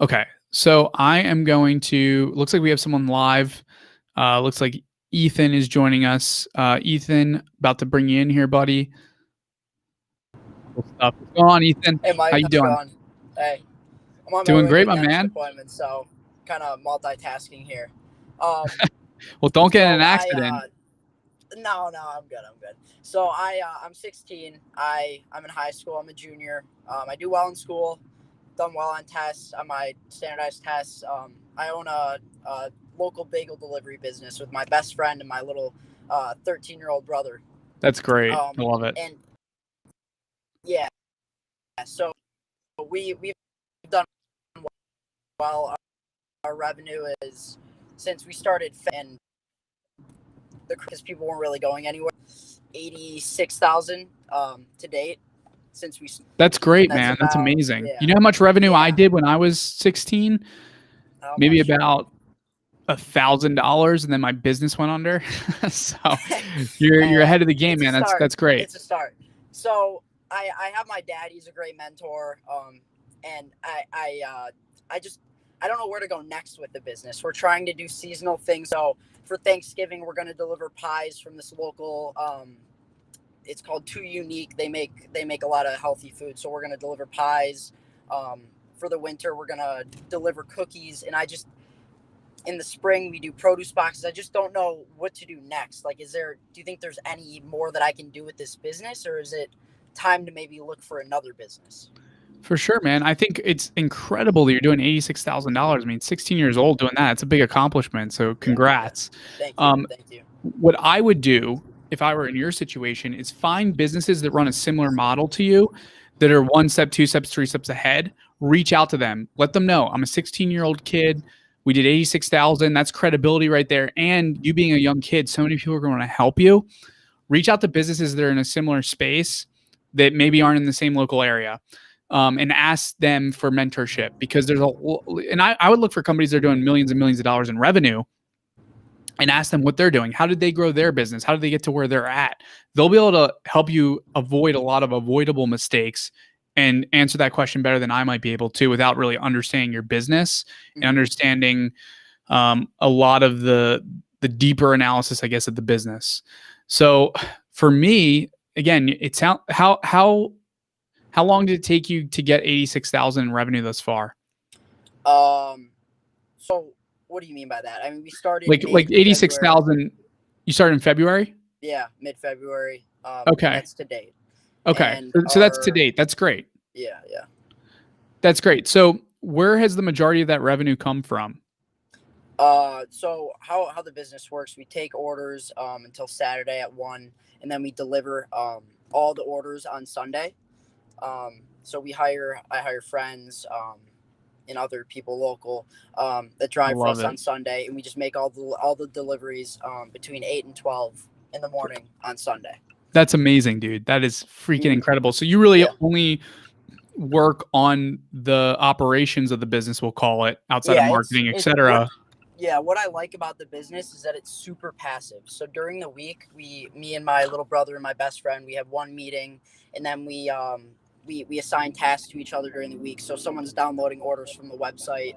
Okay. So I am going to, looks like we have someone live. Looks like Ethan is joining us. Ethan, about to bring you in here, buddy. Cool stuff. What's going on, Ethan? Hey, Mike. How you doing? Going? Hey, I'm on Doing my way great, to a my dentist man. appointment, so kind of multitasking here. Well, don't get in an accident. No, I'm good. So I'm 16. I'm in high school. I'm a junior. I do well in school. Done well on tests, on my standardized tests. I own a local bagel delivery business with my best friend and my little 13-year-old brother. That's great. I love it. And yeah, so we've done well. Our revenue is, since we started, and because people weren't really going anywhere, 86,000 to date since we. That's great, man. That's amazing. Yeah. You know how much revenue I did when I was 16? Maybe about $1,000, and then my business went under. So you're ahead of the game, man. That's great. It's a start. So I have my dad. He's a great mentor. And I don't know where to go next with the business. We're trying to do seasonal things. So for Thanksgiving, we're going to deliver pies from this local. It's called Too Unique. They make a lot of healthy food. So we're going to deliver pies. For the winter, we're going to deliver cookies. And in the spring, we do produce boxes. I just don't know what to do next. Like, do you think there's any more that I can do with this business, or is it time to maybe look for another business? For sure, man. I think it's incredible that you're doing $86,000. I mean, 16 years old doing that, it's a big accomplishment. So congrats. Thank you. Thank you. What I would do if I were in your situation is find businesses that run a similar model to you, that are 1 step, 2 steps, 3 steps ahead. Reach out to them. Let them know I'm a 16-year-old kid. We did 86,000. That's credibility right there. And you being a young kid, so many people are going to help you. Reach out to businesses that are in a similar space that maybe aren't in the same local area. And ask them for mentorship, because I would look for companies that are doing millions and millions of dollars in revenue and ask them what they're doing. How did they grow their business? How did they get to where they're at? They'll be able to help you avoid a lot of avoidable mistakes and answer that question better than I might be able to, without really understanding your business and understanding a lot of the deeper analysis, I guess, of the business. So for me, again, it's how long did it take you to get 86,000 in revenue thus far? So what do you mean by that? I mean, we started like 86,000. You started in February? Yeah, mid-February. Okay. That's to date. Okay. So that's to date. That's great. Yeah. That's great. So where has the majority of that revenue come from? So how the business works, we take orders until Saturday at 1, and then we deliver all the orders on Sunday. So I hire friends and other people local that drive for us on Sunday, and we just make all the deliveries between 8 and 12 in the morning on Sunday. That's amazing, dude. That is freaking incredible. So you really only work on the operations of the business, we'll call it, outside of marketing, etc. What I like about the business is that it's super passive. So during the week, me and my little brother and my best friend, we have one meeting, and then we we assign tasks to each other during the week. So someone's downloading orders from the website.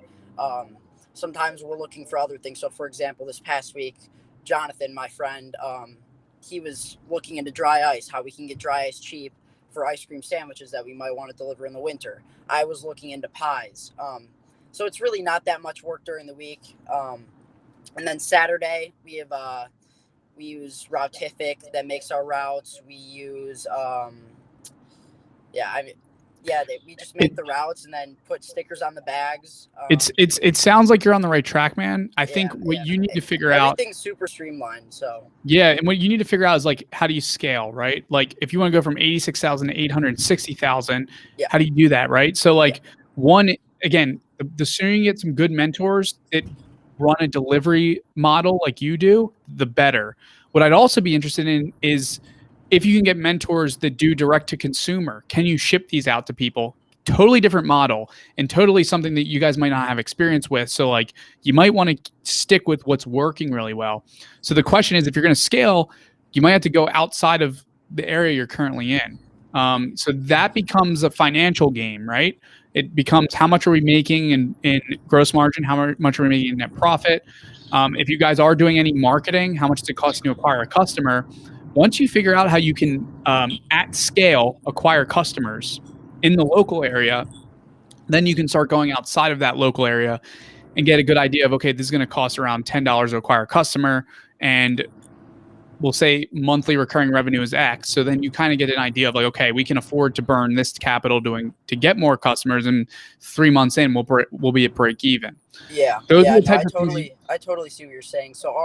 Sometimes we're looking for other things. So for example, this past week, Jonathan, my friend, he was looking into dry ice, how we can get dry ice cheap for ice cream sandwiches that we might want to deliver in the winter. I was looking into pies. So it's really not that much work during the week. And then Saturday we use Routific that makes our routes. We use we just make the routes and then put stickers on the bags. It sounds like you're on the right track, man. I think what you need to figure out, everything's super streamlined. So yeah, and what you need to figure out is like, how do you scale, right? Like if you want to go from 86,000 to 860,000, how do you do that, right? So like one, again, the sooner you get some good mentors that run a delivery model like you do, the better. What I'd also be interested in is if you can get mentors that do direct to consumer. Can you ship these out to people? Totally different model and totally something that you guys might not have experience with. So like you might want to stick with what's working really well. So the question is, if you're going to scale, you might have to go outside of the area you're currently in. So that becomes a financial game, right? It becomes how much are we making in gross margin? How much are we making in net profit? If you guys are doing any marketing, how much does it cost you to acquire a customer? Once you figure out how you can, at scale, acquire customers in the local area, then you can start going outside of that local area and get a good idea of, okay, this is going to cost around $10 to acquire a customer, and we'll say monthly recurring revenue is X. So then you kind of get an idea of like, okay, we can afford to burn this capital to get more customers, and 3 months in, we'll be at break even. Yeah, I totally see what you're saying. So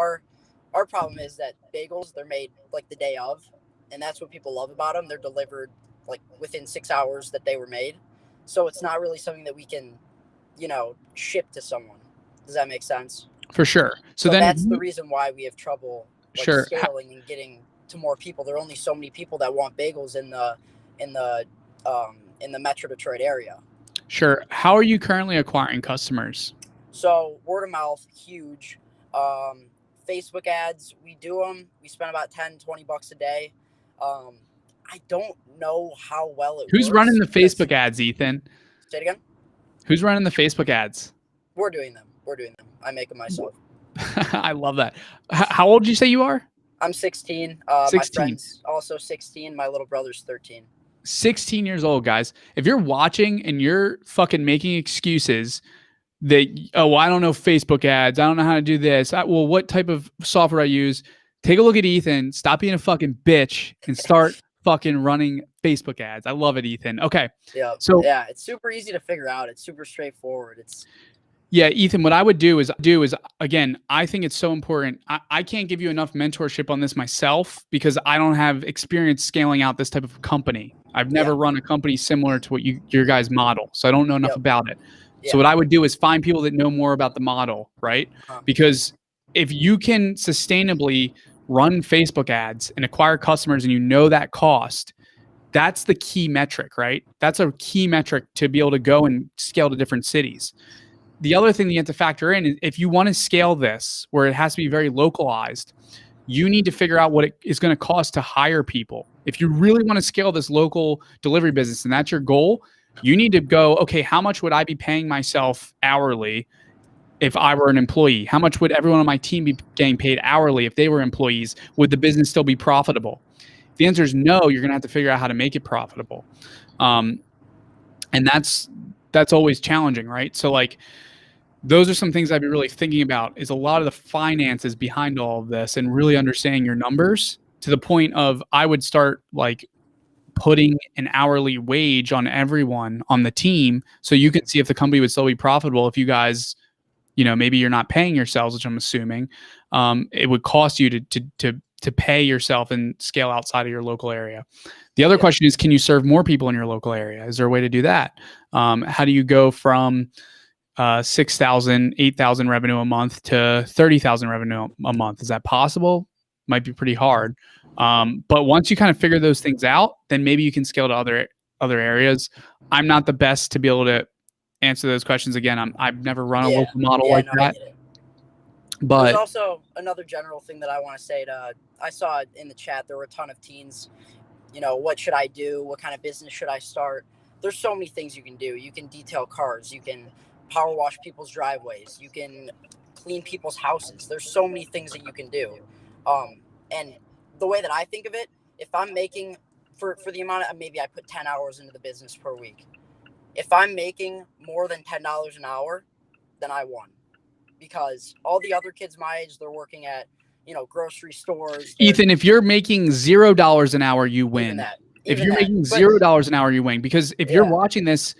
our problem is that bagels, they're made like the day of, and that's what people love about them. They're delivered like within 6 hours that they were made. So it's not really something that we can, ship to someone. Does that make sense? For sure. So then that's the reason why we have trouble scaling and getting to more people. There are only so many people that want bagels in the Metro Detroit area. Sure. How are you currently acquiring customers? So word of mouth, huge. Facebook ads, we do them. We spend about $10-$20 a day. I don't know how well it works. Who's running the Facebook ads, Ethan? Say it again? Who's running the Facebook ads? We're doing them. I make them myself. I love that. How old did you say you are? I'm 16. 16. My friend's also 16. My little brother's 13. 16 years old, guys. If you're watching and you're fucking making excuses that, I don't know Facebook ads, I don't know how to do this, what type of software I use, take a look at Ethan, stop being a fucking bitch, and start fucking running Facebook ads. I love it, Ethan. Okay. Yeah. So yeah, it's super easy to figure out. It's super straightforward. Yeah, Ethan, what I would do is again, I think it's so important. I can't give you enough mentorship on this myself because I don't have experience scaling out this type of company. I've never run a company similar to what your guys' model, so I don't know enough about it. So what I would do is find people that know more about the model, right? Because if you can sustainably run Facebook ads and acquire customers and you know that cost, that's the key metric, right? That's a key metric to be able to go and scale to different cities. The other thing that you have to factor in is if you want to scale this where it has to be very localized, you need to figure out what it is going to cost to hire people. If you really want to scale this local delivery business and that's your goal, you need to go, okay, how much would I be paying myself hourly if I were an employee? How much would everyone on my team be getting paid hourly if they were employees? Would the business still be profitable? If the answer is no, you're going to have to figure out how to make it profitable. And that's always challenging, right? So like, those are some things I'd be really thinking about is a lot of the finances behind all of this and really understanding your numbers to the point of I would start like putting an hourly wage on everyone on the team so you can see if the company would still be profitable if you guys, maybe you're not paying yourselves, which I'm assuming. It would cost you to pay yourself and scale outside of your local area. The other question is, can you serve more people in your local area? Is there a way to do that? How do you go from 6,000, 8,000 revenue a month to 30,000 revenue a month? Is that possible? Might be pretty hard. But once you kind of figure those things out, then maybe you can scale to other areas. I'm not the best to be able to answer those questions. Again, I've never run a local model like that. But there's also another general thing that I want to say I saw in the chat, there were a ton of teens what should I do? What kind of business should I start? There's so many things you can do. You can detail cars. You can power wash people's driveways. You can clean people's houses. There's so many things that you can do. And the way that I think of it, if I'm making for the amount of, maybe I put 10 hours into the business per week. If I'm making more than $10 an hour, then I won. Because all the other kids my age, they're working at, grocery stores. Ethan, if you're making $0 an hour, you win. If you're making $0 an hour, you win. Because if you're watching this,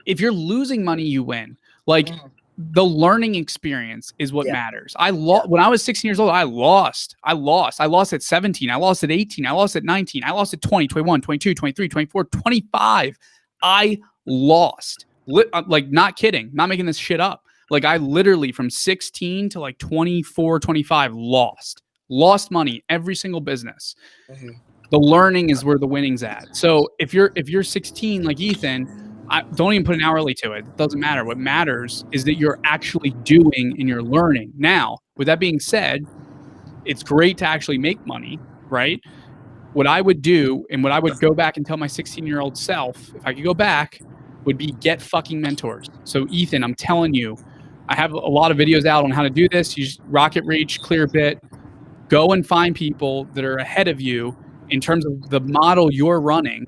if you're losing money, you win. Like the learning experience is what matters. I lost when I was 16 years old. I lost at 17. I lost at 18. I lost at 19. I lost at 20, 21, 22, 23, 24, 25. I lost. Like, not kidding. Not making this shit up. Like, I literally from 16 to like 24, 25 lost money every single business. The learning is where the winning's at. So if you're 16 like Ethan, don't even put an hourly to it. It doesn't matter. What matters is that you're actually doing and you're learning. Now, with that being said, it's great to actually make money, right? What I would do and what I would go back and tell my 16-year-old self, if I could go back, would be get fucking mentors. So Ethan, I'm telling you, I have a lot of videos out on how to do this. Use Rocket Reach, Clearbit. Go and find people that are ahead of you in terms of the model you're running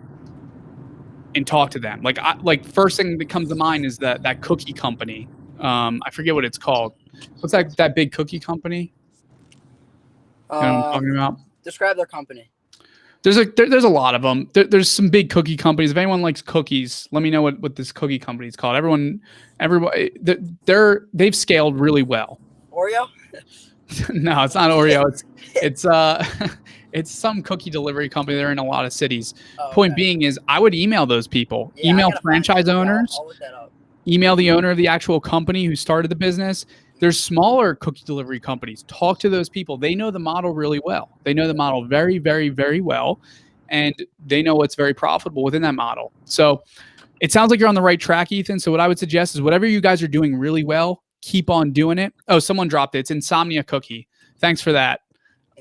and talk to them. Like first thing that comes to mind is that cookie company. I forget what it's called. What's that big cookie company? You know what I'm talking about? Describe their company. There's a lot of them. There's some big cookie companies. If anyone likes cookies, let me know what this cookie company is called. Everybody, they've scaled really well. Oreo? No, it's not Oreo. It's some cookie delivery company. They're in a lot of cities. Point being is, I would email those people. Email franchise owners. I'll look that up. Email the owner of the actual company who started the business. There's smaller cookie delivery companies. Talk to those people. They know the model really well. They know the model very, very, very well. And they know what's very profitable within that model. So it sounds like you're on the right track, Ethan. So what I would suggest is whatever you guys are doing really well, keep on doing it. Oh, someone dropped it. It's Insomnia Cookie. Thanks for that.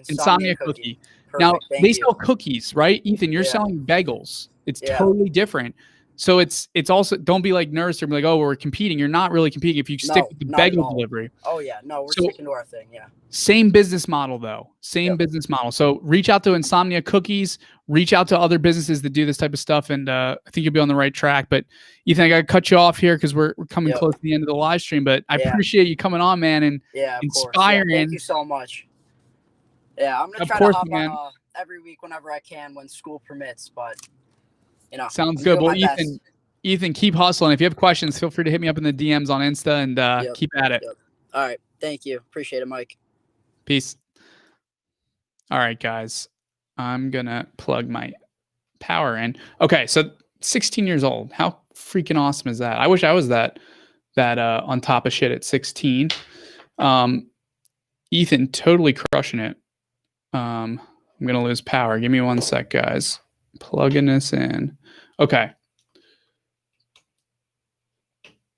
Insomnia Cookie. Perfect, now, they sell cookies, right? Ethan, you're selling bagels. It's totally different. So it's also, don't be like nervous or be like, oh, we're competing. You're not really competing if you stick with the bagel delivery. Oh yeah, no, we're sticking to our thing. Yeah. Same business model though. Same business model. So reach out to Insomnia Cookies. Reach out to other businesses that do this type of stuff, and I think you'll be on the right track. But Ethan, I got to cut you off here because we're coming close to the end of the live stream. But I appreciate you coming on, man, and inspiring. Yeah, thank you so much. Yeah, I'm gonna try to hop on every week whenever I can when school permits. But sounds good. Well, Ethan, keep hustling. If you have questions, feel free to hit me up in the DMs on Insta, and keep at it. All right, thank you. Appreciate it, Mike. Peace. All right, guys. I'm gonna plug my power in. Okay, so 16 years old. How freaking awesome is that? I wish I was that on top of shit at 16. Ethan, totally crushing it. I'm gonna lose power. Give me 1 sec, guys. Plugging this in. Okay.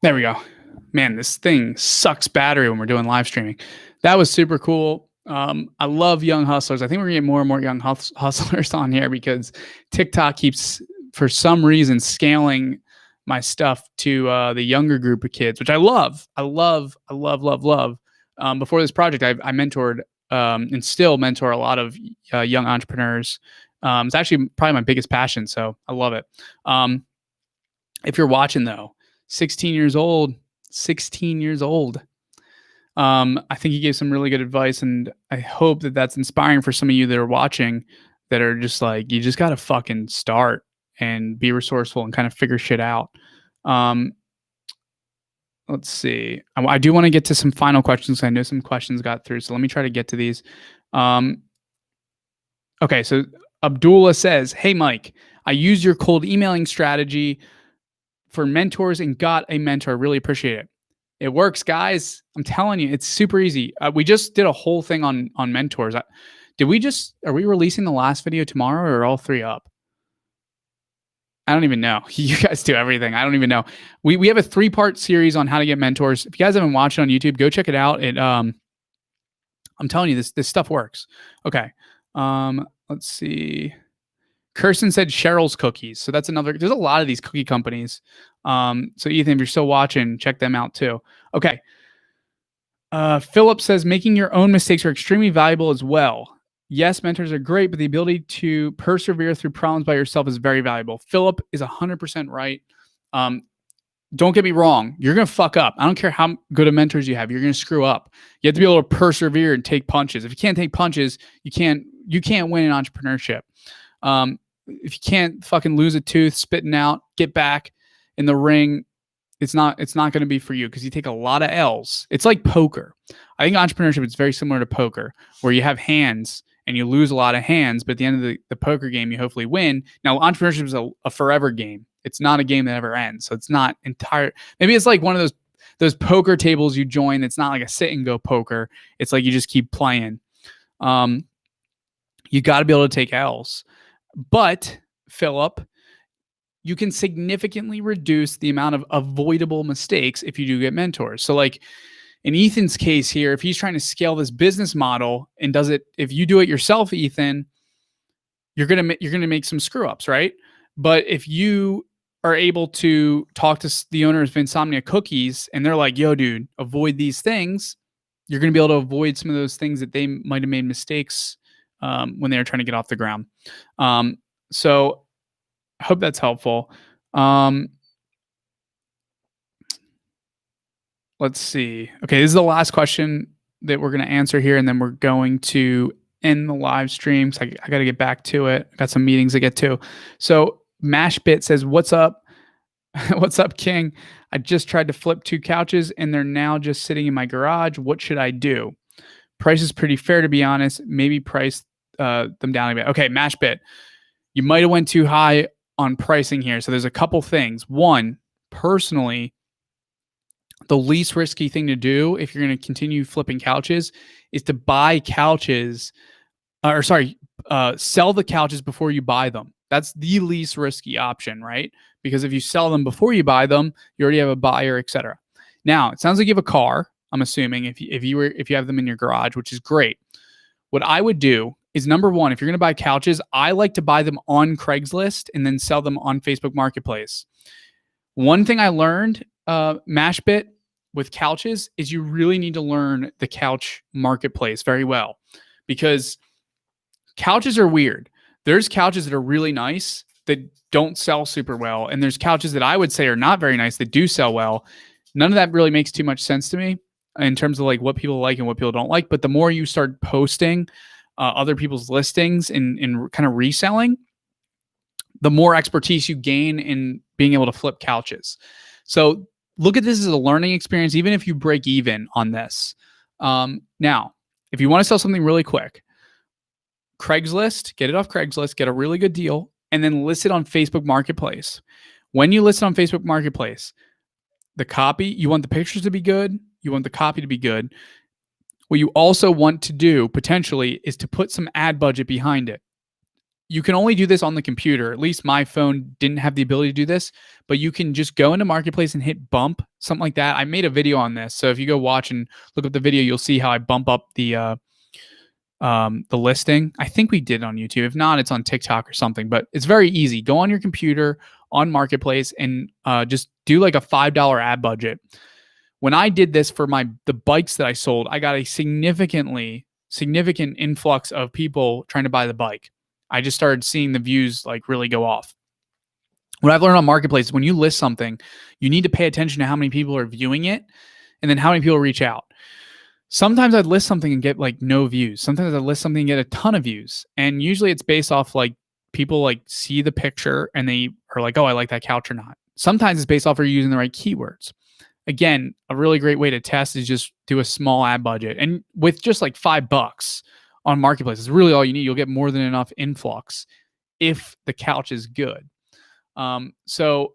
There we go. Man, this thing sucks battery when we're doing live streaming. That was super cool. I love young hustlers. I think we're gonna get more and more young hustlers on here because TikTok keeps, for some reason, scaling my stuff to the younger group of kids, which I love. I love. Before this project, I mentored and still mentor a lot of young entrepreneurs. It's actually probably my biggest passion, so I love it. If you're watching though, 16 years old. I think he gave some really good advice, and I hope that that's inspiring for some of you that are watching that are just like, you just got to fucking start and be resourceful and kind of figure shit out. Let's see. I do want to get to some final questions. I know some questions got through, so let me try to get to these. Okay, so Abdullah says, hey, Mike, I used your cold emailing strategy for mentors and got a mentor. Really appreciate it. It works, guys. I'm telling you, it's super easy. We just did a whole thing on mentors. Are we releasing the last video tomorrow, or are all three up? I don't even know. You guys do everything. I don't even know. We have a 3-part series on how to get mentors. If you guys haven't watched it on YouTube, go check it out. I'm telling you, this stuff works. Okay. Let's see. Kirsten said Cheryl's Cookies. So that's another, there's a lot of these cookie companies. So Ethan, if you're still watching, check them out too. Okay. Philip says making your own mistakes are extremely valuable as well. Yes, mentors are great, but the ability to persevere through problems by yourself is very valuable. Philip is 100% right. Don't get me wrong. You're going to fuck up. I don't care how good of mentors you have. You're going to screw up. You have to be able to persevere and take punches. If you can't take punches, you can't win in entrepreneurship. If you can't fucking lose a tooth, spitting out, get back in the ring, it's not going to be for you because you take a lot of L's. It's like poker. I think entrepreneurship is very similar to poker, where you have hands and you lose a lot of hands, but at the end of the poker game, you hopefully win. Now, entrepreneurship is a forever game. It's not a game that ever ends. So it's not entire. Maybe it's like one of those poker tables you join. It's not like a sit and go poker. It's like you just keep playing. You got to be able to take L's. But Philip, you can significantly reduce the amount of avoidable mistakes if you do get mentors. So like in Ethan's case here, if he's trying to scale this business model and if you do it yourself, Ethan, you're going to make some screw ups, right? But if you are able to talk to the owners of Insomnia Cookies and they're like, yo, dude, avoid these things, you're going to be able to avoid some of those things that they might have made mistakes when they were trying to get off the ground. So I hope that's helpful. Let's see. Okay, this is the last question that we're going to answer here, and then we're going to end the live stream. So I got to get back to it. I got some meetings to get to. So Mashbit says, what's up? What's up, King? I just tried to flip 2 couches, and they're now just sitting in my garage. What should I do? Price is pretty fair, to be honest. Maybe price them down a bit. Okay, Mashbit, you might have went too high on pricing here. So there's a couple things. One, personally, the least risky thing to do if you're going to continue flipping couches is to buy couches, sell the couches before you buy them. That's the least risky option, right? Because if you sell them before you buy them, you already have a buyer, etc. Now, it sounds like you have a car. I'm assuming if you have them in your garage, which is great. What I would do is, number one, if you're going to buy couches, I like to buy them on Craigslist and then sell them on Facebook Marketplace. One thing I learned, Mashbit, with couches is you really need to learn the couch marketplace very well, because couches are weird. There's couches that are really nice that don't sell super well, and there's couches that I would say are not very nice that do sell well. None of that really makes too much sense to me in terms of like what people like and what people don't like. But the more you start posting other people's listings and kind of reselling, the more expertise you gain in being able to flip couches. So look at this as a learning experience, even if you break even on this. Now, if you want to sell something really quick, Craigslist, get it off Craigslist, get a really good deal, and then list it on Facebook Marketplace. When you list it on Facebook Marketplace, the copy, you want the pictures to be good, you want the copy to be good. What you also want to do potentially is to put some ad budget behind it. You can only do this on the computer. At least my phone didn't have the ability to do this, but you can just go into Marketplace and hit bump, something like that. I made a video on this. So if you go watch and look up the video, you'll see how I bump up the listing. I think we did it on YouTube. If not, it's on TikTok or something, but it's very easy. Go on your computer on Marketplace and just do like a $5 ad budget. When I did this for the bikes that I sold, I got a significant influx of people trying to buy the bike. I just started seeing the views like really go off. What I've learned on Marketplace is when you list something, you need to pay attention to how many people are viewing it and then how many people reach out. Sometimes I'd list something and get like no views. Sometimes I'd list something and get a ton of views. And usually it's based off like people like see the picture and they are like, oh, I like that couch or not. Sometimes it's based off of using the right keywords. Again, a really great way to test is just do a small ad budget. And with just like $5 on Marketplace, it's really all you need. You'll get more than enough influx if the couch is good. So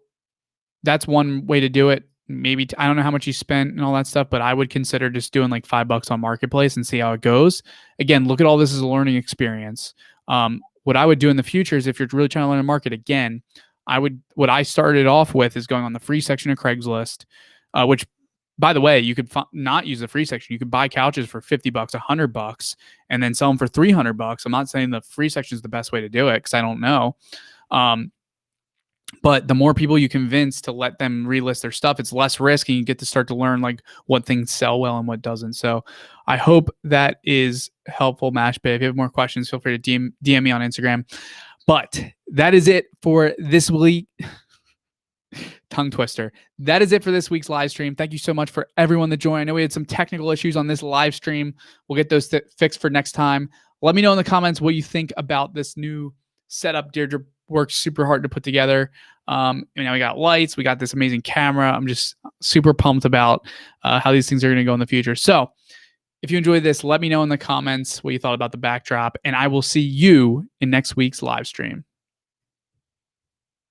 that's one way to do it. Maybe I don't know how much you spent and all that stuff, but I would consider just doing like $5 on Marketplace and see how it goes. Again, look at all this as a learning experience. What I would do in the future is if you're really trying to learn a market, again, what I started off with is going on the free section of Craigslist, which By the way, you could not use the free section. You could buy couches for $50, $100, and then sell them for $300. I'm not saying the free section is the best way to do it because I don't know. But the more people you convince to let them relist their stuff, it's less risk, and you get to start to learn like what things sell well and what doesn't. So I hope that is helpful, Mashpay. If you have more questions, feel free to DM me on Instagram. But that is it for this week. Tongue twister. That is it for this week's live stream. Thank you so much for everyone that joined. I know we had some technical issues on this live stream. We'll get those fixed for next time. Let me know in the comments what you think about this new setup Deirdre worked super hard to put together. We got lights. We got this amazing camera. I'm just super pumped about how these things are going to go in the future. So if you enjoyed this, let me know in the comments what you thought about the backdrop, and I will see you in next week's live stream.